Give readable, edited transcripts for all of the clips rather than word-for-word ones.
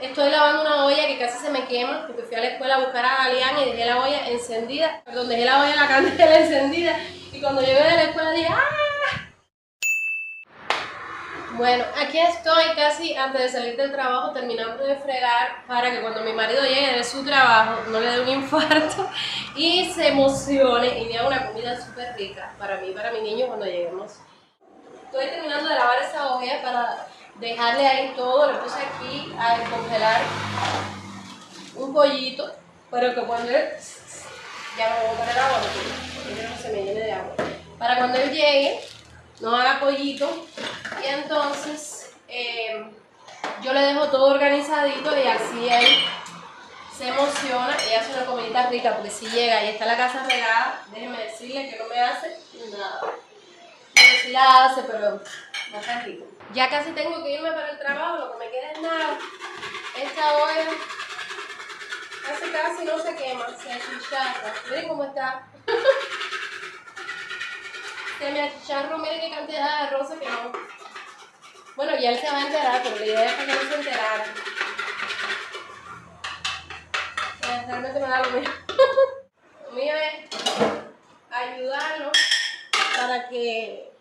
Estoy lavando una olla que casi se me quema porque fui a la escuela a buscar a Alian y dejé la olla encendida. Perdón, dejé la olla, la candela encendida. Y cuando llegué de la escuela dije ¡ah! Bueno, aquí estoy casi antes de salir del trabajo terminando de fregar para que cuando mi marido llegue de su trabajo no le dé un infarto y se emocione y me haga una comida súper rica para mí y para mi niño cuando lleguemos. Estoy terminando de lavar esa olla para dejarle ahí todo. Le puse aquí a congelar un pollito, pero que cuando él... Ya me voy a poner agua porque no se me llene de agua. Para cuando él llegue, no haga pollito y entonces yo le dejo todo organizadito y así él se emociona y hace una comidita rica, porque si llega y está la casa regada, déjenme decirle que no me hace nada. Pero sí la hace, pero no está rico. Ya casi tengo que irme para el trabajo, lo que me queda es nada. Esta olla casi no se quema, se achicharra. Miren cómo está. Se me achicharró, miren qué cantidad de arroz que no. Bueno, ya él se va a enterar, pero la idea es para que no se enterara. Realmente me da lo mío. Lo mío es ayudarlo para que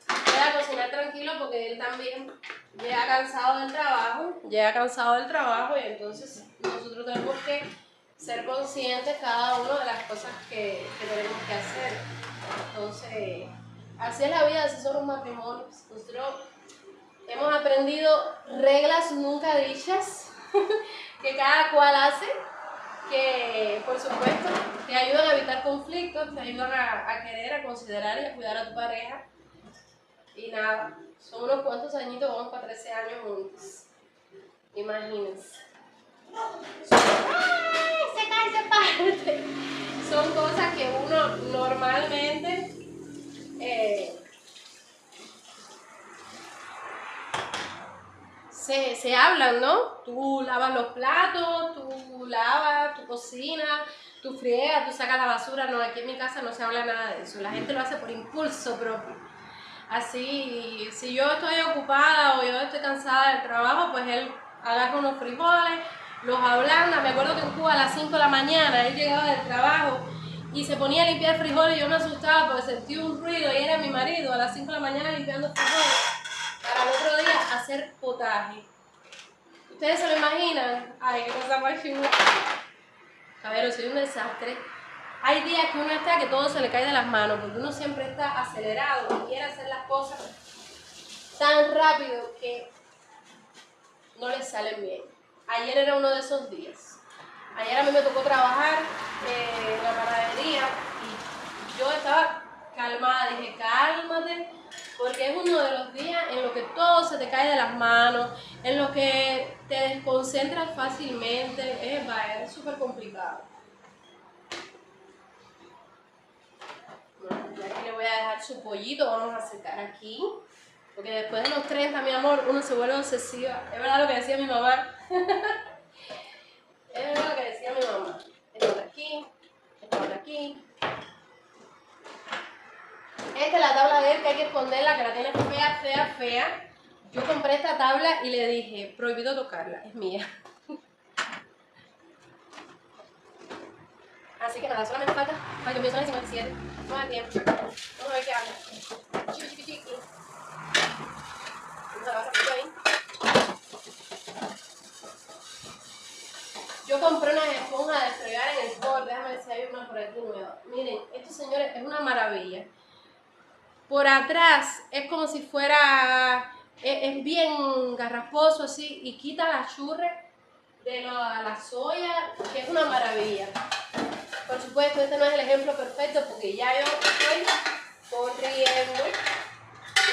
pueda cocinar tranquilo, porque él también llega cansado del trabajo, y entonces nosotros tenemos que ser conscientes cada uno de las cosas que tenemos que hacer. Entonces, así es la vida, así son los matrimonios. Nosotros hemos aprendido reglas nunca dichas que cada cual hace, que por supuesto te ayudan a evitar conflictos, te ayudan a querer, a considerar y a cuidar a tu pareja. Y nada, son unos cuantos añitos, vamos para 13 años juntos. Imagínense. ¡Ay! Se cae, se parte. Son cosas que uno normalmente se hablan, ¿no? Tú lavas los platos, tú lavas, tú cocinas, tú friegas, tú sacas la basura. No, aquí en mi casa no se habla nada de eso. La gente lo hace por impulso propio. Así, si yo estoy ocupada o yo estoy cansada del trabajo, pues él agarra unos frijoles, los ablanda. Me acuerdo que en Cuba a las 5 de la mañana él llegaba del trabajo y se ponía a limpiar frijoles y yo me asustaba porque sentí un ruido y era mi marido a las 5 de la mañana limpiando frijoles para el otro día hacer potaje. ¿Ustedes se lo imaginan? Ay, qué cosa más chula. Cabrón, soy un desastre. Hay días que uno está que todo se le cae de las manos, porque uno siempre está acelerado y quiere hacer las cosas tan rápido que no le salen bien. Ayer era uno de esos días. Ayer a mí me tocó trabajar en la panadería y yo estaba calmada. Dije, cálmate, porque es uno de los días en los que todo se te cae de las manos, en los que te desconcentras fácilmente. Es súper complicado. Bueno, ya que le voy a dejar su pollito, vamos a secar aquí. Porque después de los 30, mi amor, uno se vuelve obsesiva. Es verdad lo que decía mi mamá. Es verdad lo que decía mi mamá. Esto de aquí, esto de aquí. Esta es la tabla de él que hay que esconderla, que la tiene fea, fea, fea. Yo compré esta tabla y le dije, prohibido tocarla, es mía. Así que nada, solamente falta para que empiece a 57. No hay tiempo. Vamos a ver qué hago. Chiqui, chiqui, chiqui. Vamos a lavar rapidito ahí. Yo compré unas esponjas de fregar en el Ford. Déjame ver si hay una por aquí nueva. Miren, esto, señores, es una maravilla. Por atrás es como si fuera, es bien garrafoso así y quita la churre de la soya, que es una maravilla. Por supuesto, este no es el ejemplo perfecto porque ya yo estoy corriendo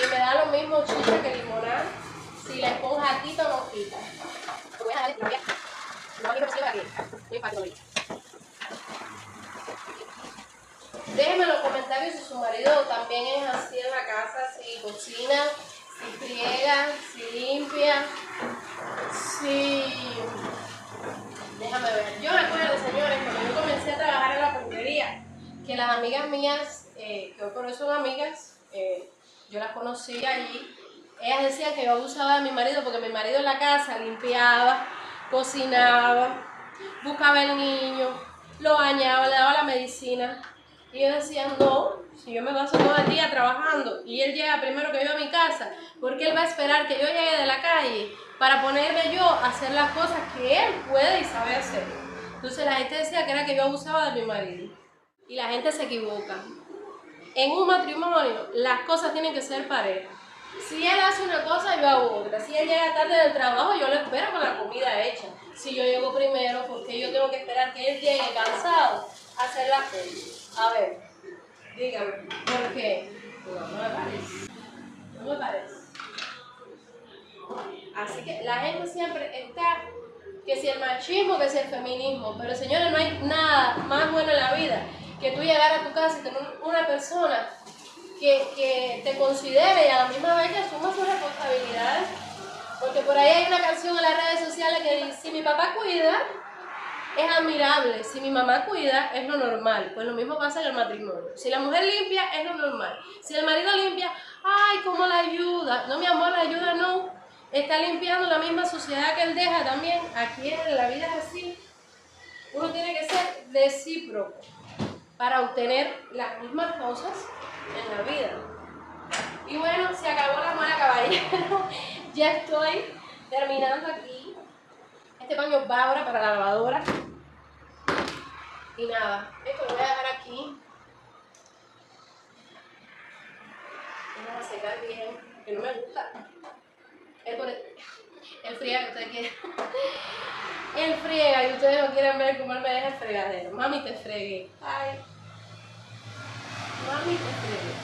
y me da lo mismo chucha que limonada si la esponja quita o no quita. Te voy a dejar de no hay que aquí. Muy fácil. Déjenme en los comentarios si su marido también es así en la casa, si cocina, si friega, si limpia, si... Déjame ver. Yo me acuerdo, señores, cuando yo comencé a trabajar en la peluquería, que las amigas mías, que hoy por hoy son amigas, yo las conocí allí Ellas decían que yo abusaba de mi marido porque mi marido en la casa limpiaba, cocinaba, buscaba el niño, lo bañaba, le daba la medicina. Y ellos decían, no, si yo me paso todo el día trabajando y él llega primero que yo a mi casa, ¿por qué él va a esperar que yo llegue de la calle para ponerme yo a hacer las cosas que él puede y sabe hacer? Entonces la gente decía que era que yo abusaba de mi marido. Y la gente se equivoca. En un matrimonio las cosas tienen que ser parejas. Si él hace una cosa, yo hago otra. Si él llega tarde del trabajo, yo lo espero con la comida hecha. Si yo llego primero, porque yo tengo que esperar que él llegue cansado a hacer las cosas. A ver, dígame, ¿por qué? No me parece. No me parece. Así que la gente siempre está, que si el machismo, que si el feminismo, pero señores, no hay nada más bueno en la vida que tú llegar a tu casa y tener una persona que te considere y a la misma vez que asuma sus responsabilidades. Porque por ahí hay una canción en las redes sociales que dice, si mi papá cuida, es admirable. Si mi mamá cuida, es lo normal. Pues lo mismo pasa en el matrimonio. Si la mujer limpia, es lo normal. Si el marido limpia, ¡ay, cómo la ayuda! No, mi amor, la ayuda no. Está limpiando la misma suciedad que él deja también. Aquí en la vida es así. Uno tiene que ser recíproco para obtener las mismas cosas en la vida. Y bueno, se acabó la mala, caballero. Ya estoy terminando aquí. Este paño va ahora para la lavadora. Y nada, esto lo voy a dejar aquí. Vamos a secar bien, que no me gusta. El friega que ustedes quieren. Él friega y ustedes no quieren ver cómo él me deja el fregadero. Mami, te fregué. Ay. Mami, te fregué.